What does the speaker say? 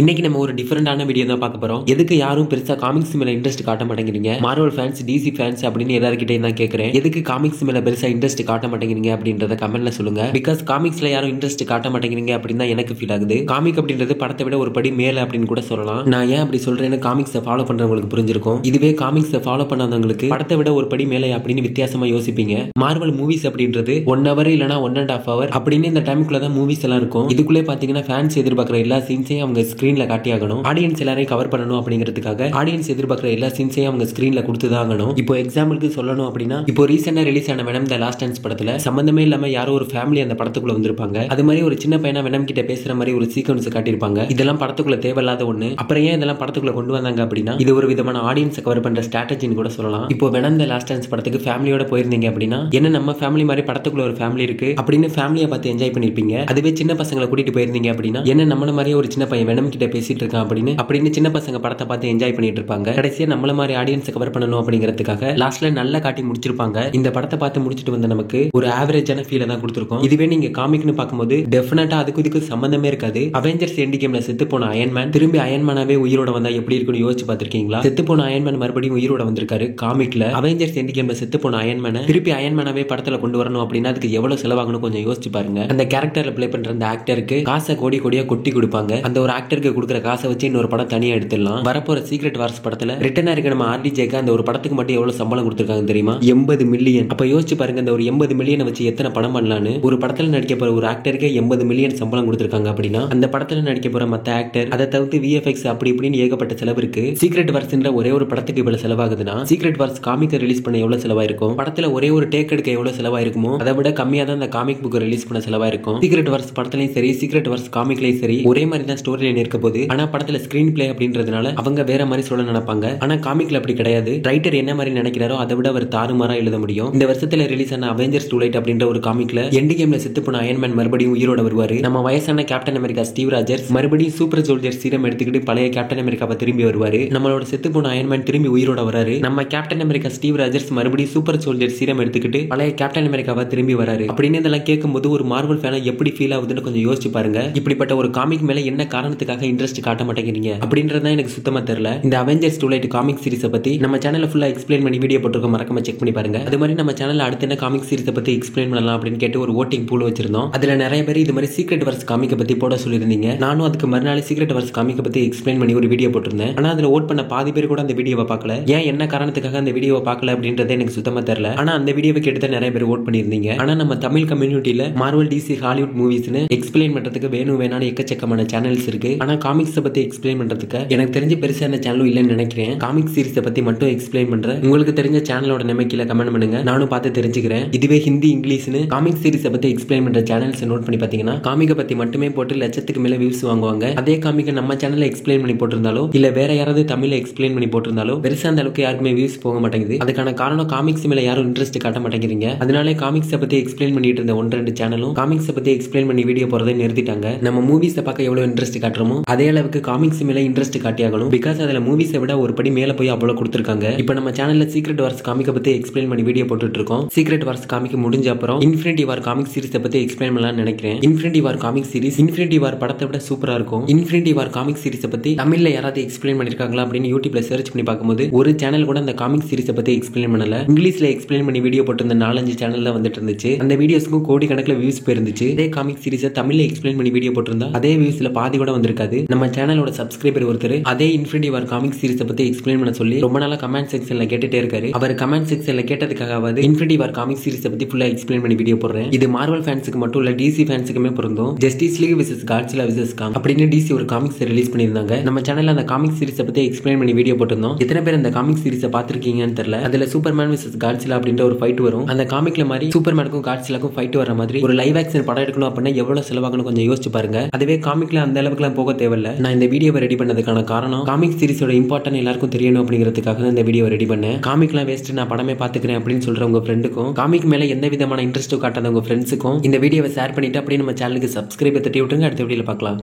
இன்னைக்கு நம்ம ஒரு டிஃபரெண்டான வீடியோ தான் பார்க்க போறோம். எதுக்கு யாரும் பெருசா காமிக்ஸ் மேல இன்ட்ரெஸ்ட் காட்ட மாட்டேங்கிறீங்க, மார்வல் ஃபேன்ஸ் டிசி ஃபேன்ஸ் அப்படின்னு எல்லார்கிட்டயும் தான் கேட்கிறேன். எதுக்கு காமிக்ஸ் மேல பெருசா இன்ட்ரெஸ்ட் காட்ட மாட்டேங்கிறீங்க அப்படின்றத கமெண்ட்ல சொல்லுங்க. பிகாஸ் காமிக்ஸ்ல யாரும் இன்ட்ரெஸ்ட் காட்ட மாட்டேங்கிறீங்க அப்படின்னு தான் எனக்கு ஃபீல் ஆகுது. காமிக் அப்படின்றது படத்தை விட ஒரு படி மேல அப்படின்னு கூட சொல்லலாம். நான் ஏன் அப்படி சொல்றேன்னு காமிக்ஸை ஃபாலோ பண்றவங்களுக்கு புரிஞ்சிருக்கும். இதுவே காமிக்ஸை ஃபாலோ பண்ணாதவங்களுக்கு படத்தை விட ஒரு படி மேல அப்படின்னு வித்தியாசமா யோசிப்பீங்க. மார்வல் மூவிஸ் அப்படின்றது 1 hour இல்லனா 1.5 hour அப்படின்னு இந்த டைமுக்குள்ள தான் மூவிஸ் எல்லாம் இருக்கும். இதுக்குள்ளே பாத்தீங்கன்னா ஃபேன்ஸ் எதிர்பார்க்குற எல்லா சீன்ஸையும் அவங்க ஸ்கிரீன்ல காட்டி ஆகணும். ஆடியன்ஸ் எல்லாரையும் கவர் பண்ணணும் அப்படிங்கிறதுக்காக ஆடியன்ஸ் எதிர்பார்க்குற எல்லா சீன்ஸையும் அவங்க ஸ்கிரீன்ல கொடுத்துதான் ஆகணும். இப்போ எக்ஸாம்பிளுக்கு சொல்லணும் அப்படின்னா, இப்போ ரீசெண்டா ரிலீஸ் ஆன வெனம் தி லாஸ்ட் டான்ஸ் படத்துல சம்பந்தமே இல்லாம யாரோ ஒரு ஃபேமிலி அந்த படத்துக்குள்ள வந்திருப்பாங்க. அது மாதிரி ஒரு சின்ன பையனா வெனம் கிட்ட பேசுற மாதிரி ஒரு சீக்வன்ஸ் காட்டியிருப்பாங்க. இதெல்லாம் படத்துக்குள்ள தேவையில்லாத ஒண்ணு. அப்புறம் ஏன் இதெல்லாம் படத்துக்குள்ள கொண்டு வந்தாங்க அப்படின்னா, இது ஒரு விதமான ஆடியன்ஸ் கவர் பண்ற ஸ்ட்ராட்டஜின்னு கூட சொல்லலாம். இப்போ வெனம் தி லாஸ்ட் டான்ஸ் படத்துக்கு ஃபேமிலியோட போயிருந்தீங்க அப்படின்னா, என்ன நம்ம ஃபேமிலி மாதிரி படத்துக்குள்ள ஒரு ஃபேமிலி இருக்கு அப்படின்னு ஃபேமிலியை பார்த்து என்ஜாய் பண்ணிருப்பீங்க. அதுவே சின்ன பசங்களை கூட்டிட்டு போயிருந்தீங்க அப்படின்னா, என்ன நம்மள மாதிரியே ஒரு சின்ன பையன் வெனம் கிட்ட பேசிட்டு இருக்கான் அப்படின்னு சின்ன பசங்க படத்தை பார்த்து என்ஜாய் பண்ணிட்டு இருப்பாங்க. கடைசியா நம்மள மாதிரி ஆடியன்ஸ் கவர் பண்ணணும் அப்படிங்கிறதுக்காக லாஸ்ட்ல நல்லா காட்டி முடிச்சிருப்பாங்க. இந்த படத்தை பார்த்து முடிச்சிட்டு வந்த நமக்கு ஒரு ஆவரேஜான ஃபீலை தான் கொடுத்திருக்கும். இதுவே நீங்க காமிக்னு பார்க்கும்போது டெஃபினட்டா அதுக்கு இதுக்கு சம்பந்தமே இருக்காது. அவெஞ்சர்ஸ் எண்ட் கேம்ல செத்து போன அயன்மேன் திரும்பி அயன்மேனாவே உயிரோட வந்தா எப்படி இருக்குன்னு யோசிச்சு பார்த்திருக்கீங்களா? செத்து போன அயன்மேன் மறுபடியும் உயிரோட வந்திருக்காரு காமிக்ல. அவெஞ்சர்ஸ் எண்ட் கேம்ல செத்து போன அயன்மேனை திருப்பி அயன்மேனாவே படத்துல கொண்டு வரணும் அப்படின்னா அதுக்கு எவ்வளவு செலவாகணும் கொஞ்சம் யோசிச்சு பாருங்க. அந்த கேரக்டர்ல பிளே பண்ற அந்த ஆக்டருக்கு காசை கோடி கோடியா கொட்டி கொடுப்பாங்க. அந்த ஒரு ஆக்டருக்கு கொடுக்குற காசை வச்சு இன்னொரு படம் தனியா எடுத்துடலாம். வரப்போற சீக்ரெட் வார்ஸ் படத்துல ரிட்டர்னா இருக்க நம்ம ஆர்டிஜேக்கு அந்த ஒரு படத்துக்கு மட்டும் எவ்வளவு சம்பளம் கொடுத்திருக்காங்க தெரியுமா? 80 மில்லியன். அப்ப யோசிச்சு பாருங்க, அந்த ஒரு 80 மில்லியனை வச்சு எத்தனை படம் பண்ணலான்னு. ஒரு படத்துல நடிக்க போற ஒரு ஆக்டருக்கு 80 மில்லியன் சம்பளம் கொடுத்திருக்காங்க அப்படின்னா அந்த படத்துல நடிக்க போற மத்த ஆக்டர், அதை தவிர்த்து விஎஃப்எக்ஸ் அப்படி இப்படின்னு ஏகப்பட்ட செலவு இருக்கு. சீக்ரெட் வார்ஸ்ன்ற ஒரே ஒரு படத்துக்கு இவ்வளவு செலவாகுதுன்னா சீக்ரெட் வார்ஸ் காமிக் ரிலீஸ் பண்ண எவ்வளவு செலவாயிருக்கும்? படத்துல ஒரே ஒரு டேக் எடுக்க எவ்வளவு செலவாயிருக்குமோ அதை விட கம்மியா தான் அந்த காமிக் புக் ரிலீஸ் பண்ண செலவாயிருக்கும். சீக்ரெட் வார்ஸ் படத்துலயும் சரி, சீக்ரெட் வார்ஸ் காமிக்லயும் சரி ஒரே மாதிரி தான் ஸ்டோரி லைன் இருக்க போது. ஆனா படத்துல ஸ்கிரீன் பிளே அப்படின்றதுனால அவங்க வேற மாதிரி சொல்ல நினைப்பாங்க. ஆனா காமிக்ல அப்படி கிடையாது. ரைட்டர் என்ன மாதிரி நினைக்கிறாரோ அதை விட அவர் தாறுமாறா எழுத முடியும். இந்த வருஷத்துல ரிலீஸ் ஆன அவெஞ்சர்ஸ் டூ லைட் அப்படின்ற ஒரு காமிக்ல எண்ட் கேம்ல செத்து போன அயன்மேன் மறுபடியும் உயிரோட வருவாரு. நம்ம வயசான கேப்டன் அமெரிக்கா ஸ்டீவ் ராஜர்ஸ் மறுபடியும் சூப்பர் சோல்ஜர் சீரம் எடுத்துக்கிட்டு பழைய கேப்டன் அமெரிக்காவை திரும்பி வருவாரு. நம்மளோட செத்து போன அயன்மேன் திரும்பி உயிரோட வராரு. நம்ம கேப்டன் அமெரிக்கா ஸ்டீவ் ராஜர்ஸ் மறுபடியும் சூப்பர் சோல்ஜர் சீரம் எடுத்துக்கிட்டு பழைய கேப்டன் அமெரிக்காவை திரும்பி வராரு. அப்படின்னு இதெல்லாம் கேட்கும்போது ஒரு மார்வல் ஃபேனா எப்படி ஃபீல் ஆகுதுன்னு கொஞ்சம் யோசிச்சு பாருங்க. இப்படிப்பட்ட ஒரு காமிக் மேல என்ன காரணத்துக்காக இன்ட்ரெஸ்ட் காட்ட மாட்டேங்கிறீங்க அப்படின்றத எனக்கு சுத்தமா தெரியல. இந்த அவெஞ்சர்ஸ் டூ லைட் காமிக் சீரிஸை பத்தி நம்ம சேனல்ல ஃபுல்லா எக்ஸ்பிளைன் பண்ணி வீடியோ போட்டுருக்கோம், மறக்காம செக் பண்ணி பாருங்க. அது மாதிரி நம்ம சேனல்ல அடுத்த என்ன காமிக் சீரிஸை பத்தி எக்ஸ்பிளைன் பண்ணலாம் அப்படின்னு கேட்டு ஒரு ஓட்டிங் பூல் வச்சிருந்தோம். அதுல நிறைய பேர் இது மாதிரி சீக்ரெட் வார்ஸ் காமிக்கை பத்தி போட சொல்லியிருந்தீங்க. நானும் அதுக்கு மறுநாள் சீக்ரெட் வார்ஸ் காமிக்கை பத்தி எக்ஸ்பிளைன் பண்ணி ஒரு வீடியோ போட்டிருந்தேன். ஆனா அதுல ஓட் பண்ண பாதி பேர் கூட அந்த வீடியோவை பார்க்கல. ஏன் என்ன காரணத்துக்காக அந்த வீடியோவை பார்க்கல அப்படின்றது எனக்கு சுத்தமா தெரியல. ஆனா அந்த வீடியோவை கேட்டு நிறைய பேர் ஓட் பண்ணியிருந்தீங்க. ஆனா நம்ம தமிழ் கம்யூனிட்டியில மார்வல் டிசி ஹாலிவுட் மூவிஸ்னு எக்ஸ்பிளைன் பண்றதுக்கு வேணும்னு எக்கச்சக்கமான சேனல்ஸ் இருக்கு. ஆனா காமிக்ஸ் பத்தி எக்ஸ்பிளைன் பண்றதுக்கு எனக்கு தெரிஞ்சு பெருசான சேனலும் இல்லைன்னு நினைக்கிறேன். காமிக் சீரிஸை பத்தி மட்டும் எக்ஸ்பிளைன் பண்ற உங்களுக்கு தெரிஞ்ச சேனலோட நேம் கீழ கமெண்ட் பண்ணுங்க, நானும் பார்த்து தெரிஞ்சுக்கிறேன். இதுவே ஹிந்தி இங்கிலீஷ்னு காமிக் சீரிஸை பத்தி எக்ஸ்பிளைன் பண்ற சேனல்ஸ் நோட் பண்ணி பாத்தீங்கன்னா காமிக்கை பத்தி மட்டுமே போட்டு லட்சத்துக்கு மேல வியூஸ் வாங்குவாங்க. அதே காமிக்கை நம்ம சேனல்ல எக்ஸ்பிளைன் பண்ணி போட்டிருந்தாலோ இல்ல வேற யாராவது தமிழ்ல எக்ஸ்பிளைன் பண்ணி போட்டிருந்தாலோ பெருசா அந்த அளவுக்கு யாருக்குமே வியூஸ் போக மாட்டேங்குது. அதுக்கான காரணம் காமிக்ஸ் மேல யாரும் இன்ட்ரெஸ்ட் காட்ட மாட்டேங்கிறீங்க. அதனால காமிக்ஸை பத்தி எக்ஸ்பிளைன் பண்ணிட்டு இருந்த 1-2 சேனலும் காமிக்ஸை பத்தி எக்ஸ்பிளைன் பண்ணி வீடியோ போறதை நிறுத்திட்டாங்க. நம்ம மூவிஸை பார்க்க எவ்வளவு இன்ட்ரெஸ்ட் காட்டுறோமோ அதே அளவுக்கு காமிக்ஸ் மேல இன்ட்ரெஸ்ட் காட்டியாகணும். பிகாஸ் அதுல மூவிஸை விட ஒரு படி மேல போய் அவ்வளவு கொடுத்திருக்காங்க. இப்போ நம்ம சேனல்ல சீக்ரெட் வார்ஸ் காமிக்க பத்தி எக்ஸ்பிளைன் பண்ணி வீடியோ போட்டுட்டு இருக்கோம். சீக்ரெட் வார்ஸ் காமிக்க முடிஞ்ச அப்புறம் இன்ஃபினிட்டி வார் காமிக் சீரிஸை பத்தி எக்ஸ்பிளைன் பண்ணலாம்னு நினைக்கிறேன். இன்ஃபினிட்டி வார் காமிக் சீரிஸ் இன்ஃபினிட்டி வார் படத்தை விட சூப்பரா இருக்கும். இன்ஃபினிட்டி வார் காமிக் சீரிஸை பத்தி தமிழ்ல யாராவது எக்ஸ்பிளைன் பண்ணிருக்காங்களா அப்படின்னு யூடியூப்ல சர்ச் பண்ணி பார்க்கும்போது ஒரு சேனல் கூட அந்த காமிக் சீரிஸை பத்தி எக்ஸ்பிளைன் பண்ணல. இங்கிலீஷ்ல எக்ஸ்பிளைன் பண்ணி வீடியோ போட்டு 4-5 சேனல் தான் வந்துட்டு இருந்துச்சு. அந்த வீடியோஸ்க்கும் கோடி கணக்கில் வியூஸ் போயிருந்துச்சு. அதே காமிக் சீரிஸை தமிழ்ல எக்ஸ்பிளைன் பண்ணி வீடியோ போட்டிருந்தா அதே வியூஸ்ல பாதி கூட வந்திருக்காது. நம்ம சேனலோட சப்ஸ்கிரைபர் ஒருத்தர் அதே இன்ஃபினிட்டி வார் காமிக் சீரிஸை பத்தி எக்ஸ்பிளைன் பண்ண சொல்லி ரொம்ப நாளா கமெண்ட் செக்ஷன்ல கேட்டுட்டே இருக்காரு. அவர் கமெண்ட் செக்ஷன்ல கேட்டதுக்காகவாது இன்ஃபினிட்டி வார் காமிக் சீரிஸை பத்தி ஃபுல்லா எக்ஸ்பிளைன் பண்ணி வீடியோ போடுறேன். இது மார்வல் ஃபேன்ஸுக்கு மட்டும் இல்ல டிசி ஃபேன்ஸுக்குமே பொருந்தும். Justice league vs Godzilla vs Kong அப்படின்னு டிசி ஒரு காமிக்ஸ் ரிலீஸ் பண்ணியிருந்தாங்க. நம்ம சேனல்ல அந்த காமிக் சீரிஸை பத்தி எக்ஸ்பிளைன் பண்ணி வீடியோ போட்டிருந்தோம். எத்தனை பேர் அந்த காமிக் சீரிஸை பார்த்திருக்கீங்கன்னு தெரியல. அதுல சூப்பர்மேன் vs காட்ஸில்லா அப்படின்ற ஒரு ஃபைட் வரும். அந்த காமிக்ல மாதிரி சூப்பர்மேனுக்கும் காட்ஸில்லாக்கும் ஃபைட் வர மாதிரி ஒரு லைவ் ஆக்ஷன் படம் எடுக்கணும் அப்படின்னா எவ்வளவு செலவாகணும் கொஞ்சம் யோசிச்சு பாருங்க. அதுவே காமிக்ல அந்த அளவுக்குலாம் போக தேவையில்ல. நான் இந்த வீடியோவை ரெடி பண்ணதுக்கான காரணம் காமிக் சீரிஸோட இம்பார்ட்டன்ட் எல்லாருக்கும் தெரியணும் அப்படிங்கிறதுக்காக இந்த வீடியோ ரெடி பண்ணேன். காமிக்லாம் வேஸ்ட், நான் படமே பாத்துக்கிறேன் அப்படின்னு சொல்ற உங்க ஃப்ரெண்டுக்கும் காமிக் மேல எந்த விதமான இன்ட்ரெஸ்ட்டும் காட்டாத உங்க ஃப்ரெண்ட்ஸுக்கும் இந்த வீடியோவை ஷேர் பண்ணிட்டு அப்படியே நம்ம சேனலுக்கு சப்ஸ்கிரைப் தட்டி விட்டுருங்க. அடுத்த வீடியோல பார்க்கலாம்.